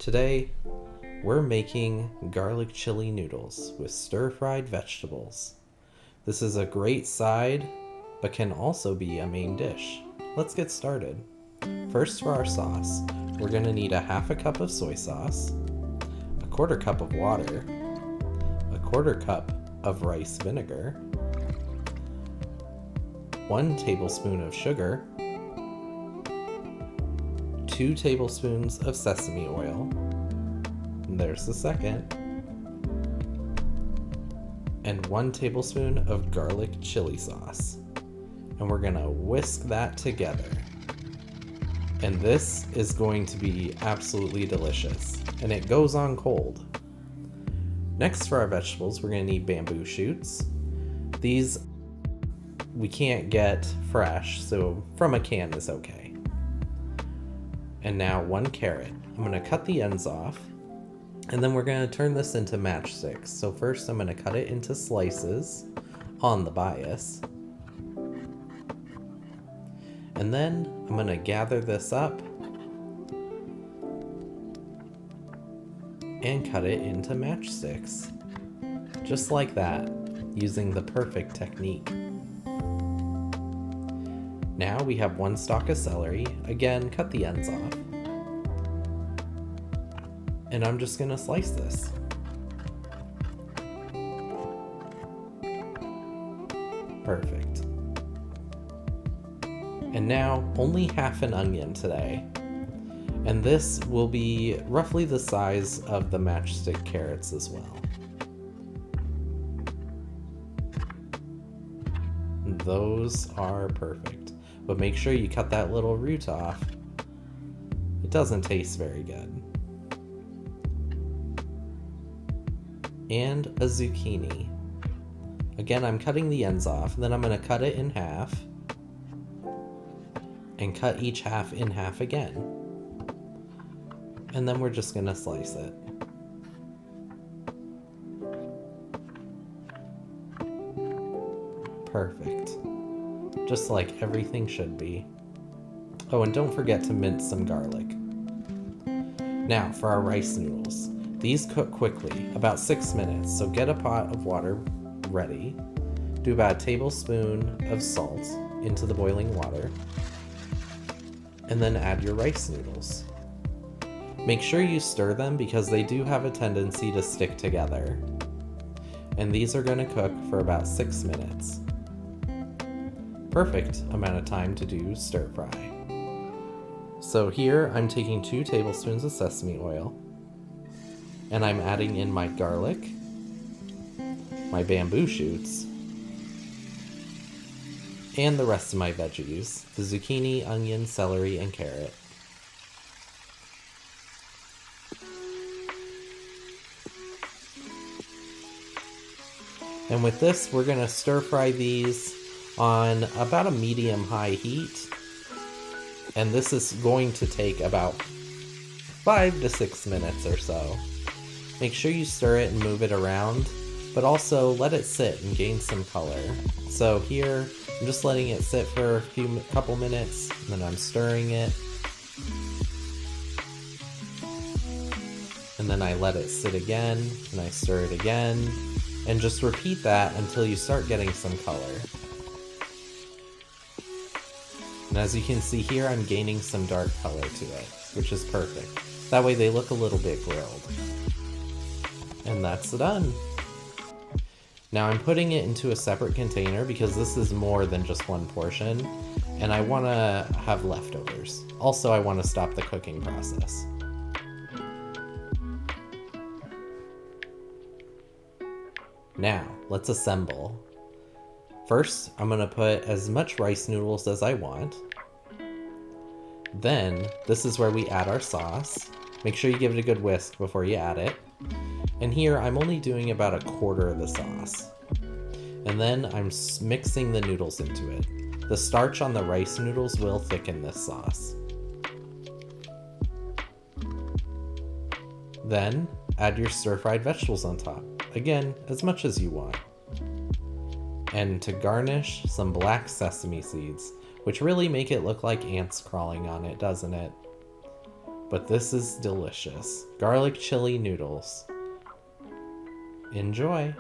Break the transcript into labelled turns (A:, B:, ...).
A: Today, we're making garlic chili noodles with stir-fried vegetables. This is a great side, but can also be a main dish. Let's get started. First, for our sauce, we're going to need a half a cup of soy sauce, a quarter cup of water, a quarter cup of rice vinegar, 1 tablespoon of sugar, 2 tablespoons of sesame oil, and there's the second, and 1 tablespoon of garlic chili sauce. And we're gonna whisk that together. And this is going to be absolutely delicious, and it goes on cold. Next, for our vegetables, we're gonna need bamboo shoots. These we can't get fresh, so from a can is okay. And now 1 carrot. I'm gonna cut the ends off, and then we're gonna turn this into matchsticks. So first I'm gonna cut it into slices on the bias. And then I'm gonna gather this up and cut it into matchsticks. Just like that, using the perfect technique. Now we have 1 stalk of celery. Again, cut the ends off. And I'm just gonna slice this. Perfect. And now only half an onion today. And this will be roughly the size of the matchstick carrots as well. Those are perfect. But make sure you cut that little root off. It doesn't taste very good. And a zucchini. Again, I'm cutting the ends off, and then I'm going to cut it in half. And cut each half in half again. And then we're just going to slice it. Perfect. Just like everything should be. Oh, and don't forget to mince some garlic. Now, for our rice noodles. These cook quickly, about 6 minutes, so get a pot of water ready. Do about a tablespoon of salt into the boiling water. And then add your rice noodles. Make sure you stir them because they do have a tendency to stick together. And these are going to cook for about 6 minutes. Perfect amount of time to do stir fry. So here I'm taking 2 tablespoons of sesame oil, and I'm adding in my garlic, my bamboo shoots, and the rest of my veggies, the zucchini, onion, celery, and carrot. And with this, we're going to stir fry these on about a medium-high heat. And this is going to take about 5 to 6 minutes or so. Make sure you stir it and move it around, but also let it sit and gain some color. So here, I'm just letting it sit for a couple minutes, and then I'm stirring it. And then I let it sit again, and I stir it again, and just repeat that until you start getting some color. And as you can see here, I'm gaining some dark color to it, which is perfect. That way they look a little bit grilled. And that's done. Now I'm putting it into a separate container because this is more than just 1 portion, and I want to have leftovers. Also, I want to stop the cooking process. Now, let's assemble. First, I'm going to put as much rice noodles as I want. Then, this is where we add our sauce. Make sure you give it a good whisk before you add it. And here, I'm only doing about a quarter of the sauce. And then I'm mixing the noodles into it. The starch on the rice noodles will thicken this sauce. Then, add your stir-fried vegetables on top. Again, as much as you want. And to garnish, some black sesame seeds, which really make it look like ants crawling on it, doesn't it? but this is delicious. Garlic chili noodles. Enjoy!